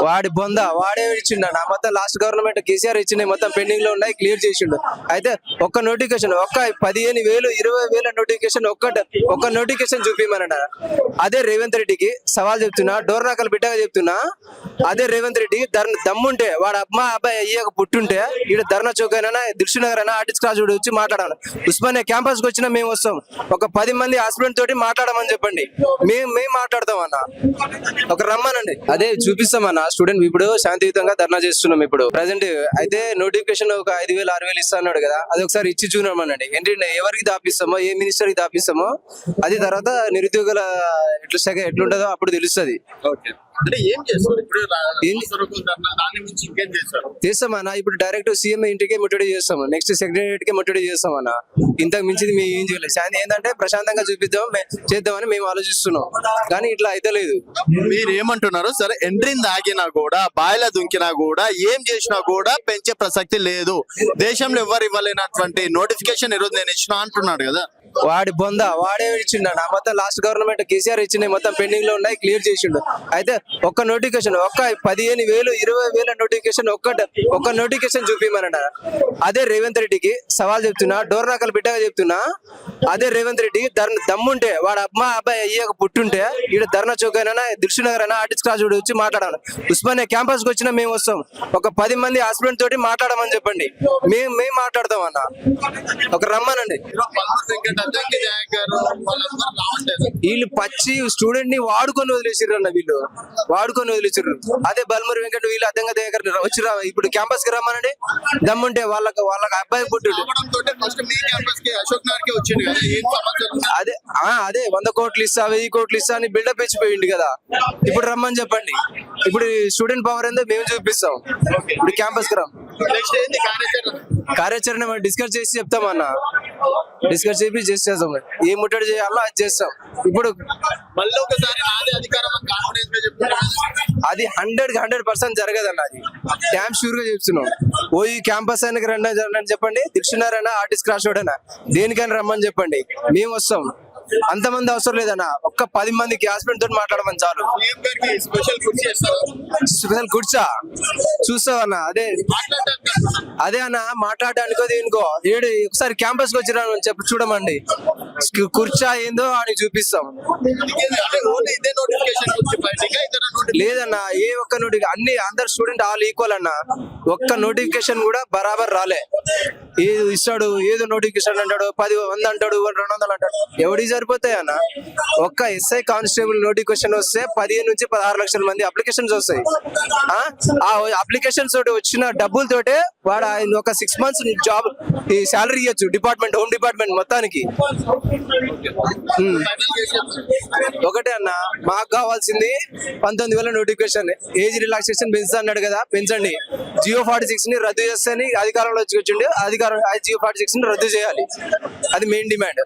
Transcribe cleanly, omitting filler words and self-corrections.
వాడి బొంద వాడే ఇచ్చిండు అన్న. మొత్తం లాస్ట్ గవర్నమెంట్ కేసీఆర్ ఇచ్చింది, మొత్తం పెండింగ్ లో ఉన్నాయి, క్లియర్ చేసిండు. అయితే ఒక్క నోటిఫికేషన్, ఒక్క 15,000 20,000 నోటిఫికేషన్ ఒక్క నోటిఫికేషన్ చూపిమన్నాడు. అదే రేవంత్ రెడ్డికి సవాల్ చెప్తున్నా, డోర్నాకల్ బిడ్డగా చెప్తున్నా. అదే రేవంత్ రెడ్డి దమ్ముంటే వాడు అబ్బాయి అయ్యాక పుట్టుంటే ఈడ ధర్నా చౌక్ అయినా దిల్షు నగర్ అయినా ఆర్టిస్ట్ క్లాస్ వచ్చి మాట్లాడాలి. ఉస్మానియా క్యాంపస్ కి వచ్చినా మేము వస్తాం. ఒక 10 మంది హాస్పిటల్ తోటి మాట్లాడమని చెప్పండి, మేము మాట్లాడతాం అన్న. ఒక రమ్మనండి, అదే చూపిస్తామన్న. స్టూడెంట్ ఇప్పుడు శాంతియుతంగా ధర్నా చేస్తున్నాం. ఇప్పుడు ప్రజెంట్ అయితే నోటిఫికేషన్ ఒక 5,000 6,000 ఇస్తా అన్నాడు కదా, అది ఒకసారి ఇచ్చి చూడమనండి. ఏంటంటే ఎవరికి దాపిస్తామో, ఏ మినిస్టర్ కి దాపిస్తామో అది తర్వాత నిరుద్యోగుల ఎట్లుంటుందో అప్పుడు తెలుస్తుంది. చేస్తామన్నా. ఇప్పుడు డైరెక్ట్ సీఎం ఇంటికే ముట్టడి చేస్తాము, నెక్స్ట్ సెక్రటరియట్ కే ముట్టడి చేస్తామన్నా. ఇంతకు మించింది మేము ఏం చేయలేదు. శాంతి ఏంటంటే ప్రశాంతంగా చేద్దామని మేము ఆలోచిస్తున్నాం, కానీ ఇట్లా అయితే లేదు. మీరు ఏమంటున్నారు? సరే, ఎంట్రీని దాగినా కూడా, బాయిల దుంకినా కూడా, ఏం చేసినా కూడా పెంచే ప్రసక్తి లేదు. దేశంలో ఎవరు ఇవ్వలేనటువంటి నోటిఫికేషన్ ఈరోజు నేను ఇచ్చిన అంటున్నాడు కదా. వాడి బొంద వాడే ఇచ్చిండు అన్న. మొత్తం లాస్ట్ గవర్నమెంట్ కేసీఆర్ ఇచ్చింది, మొత్తం పెండింగ్ లో ఉన్నాయి, క్లియర్ చేసిండు. అయితే ఒక్క నోటిఫికేషన్, ఒక్క 15,000 20,000 నోటిఫికేషన్ ఒక్క నోటిఫికేషన్ చూపిమన్నాడు. అదే రేవంత్ రెడ్డికి సవాల్ చెప్తున్నా, డోర్నాకల్ బిడ్డగా చెప్తున్నా. అదే రేవంత్ రెడ్డి దమ్ముంటే వాడు అబ్బాయి అయ్యాక పుట్టుంటే ఈడ ధర్నా చౌక్ అయినా దిల్షు నగర్ అయినా ఆర్టిస్ట్ క్లాస్ వచ్చి మాట్లాడాలి. ఉస్మానియా క్యాంపస్ కి వచ్చినా మేము వస్తాం. ఒక 10 మంది హాస్పిటల్ తోటి మాట్లాడమని చెప్పండి, మేము మాట్లాడతాం అన్న. ఒక రమ్మనండి. వీళ్ళు పచ్చి స్టూడెంట్ ని వాడుకొని వదిలేసిర్రు అన్న. వీళ్ళు వాడుకొని వదిలేసిర్రు. అదే బల్మూరి వెంకట వీళ్ళు అద్దంగా దగ్గర వచ్చి ఇప్పుడు క్యాంపస్ కి రమ్మనండి. దమ్ముంటే వాళ్ళకి అబ్బాయి పుట్టిండు. అదే 100 కోట్లు ఇస్తా 1000 కోట్లు ఇస్తా అని బిల్డప్ ఇచ్చిపోయింది కదా. ఇప్పుడు రమ్మని చెప్పండి. ఇప్పుడు స్టూడెంట్ పవర్ ఏందో మేము చూపిస్తాం. ఇప్పుడు క్యాంపస్ కి కార్యాచరణ డిస్కస్ చేసి చెప్తామన్న. డిస్కస్ చేస్తాం, ఏ ముట్టడి చేయాలో అది చేస్తాం. ఇప్పుడు మళ్ళీ ఒకసారి అది 100% జరగదన్న. అది డ్యామ్ షూర్ గా చెప్తున్నాం. ఓ ఈ క్యాంపస్ అయినా రండి చెప్పండి, దిల్షునగర్ ఆర్టిస్ట్ క్రాస్ రోడ్ అయినా దేనికైనా రమ్మని చెప్పండి, మేము వస్తాం. అంతమంది అవసరం లేదన్న. ఒక్క 10 మందికి హాస్పిటల్ తోటి మాట్లాడమని చాలు. స్పెషల్ కూర్చా చూస్తావన్నా. అదే అన్న మాట్లాడడానికో దేనికో ఏడు ఒకసారి క్యాంపస్ కి వచ్చినా చెప్పి చూడమండి. కూర్చా ఏందో అని చూపిస్తాం. లేదన్నా, ఏ ఒక్క నోటిఫికేషన్ అందరు స్టూడెంట్ ఆల్ ఈక్వల్ అన్న. ఒక్క నోటిఫికేషన్ కూడా బరాబర్ రాలే. ఏది ఇస్తాడు, ఏదో నోటిఫికేషన్ అంటాడు, 10 100 అంటాడు, 200 అంటాడు. ఎవడి సరిపోతాయి అన్న. ఒక్క ఎస్ఐ కానిస్టేబుల్ నోటిఫికేషన్ వస్తే 15 నుంచి 16 లక్షల మంది అప్లికేషన్స్ వస్తాయి. ఆ అప్లికేషన్స్ తోటి వచ్చిన డబ్బులతోటే వాడు ఒక 6 months జాబ్ ఈ శాలరీ ఇవ్వచ్చు డిపార్ట్మెంట్, హోమ్ డిపార్ట్మెంట్ మొత్తానికి. ఒకటే అన్న, మాకు కావాల్సింది 19,000 నోటిఫికేషన్. ఏజ్ రిలాక్సేషన్ పెంచుతా అన్నాడు కదా, పెంచండి. జియో 46 ని రద్దు చేస్తే అధికారంలో వచ్చిండే జియో 46 ని రద్దు చేయాలి. అది మెయిన్ డిమాండ్.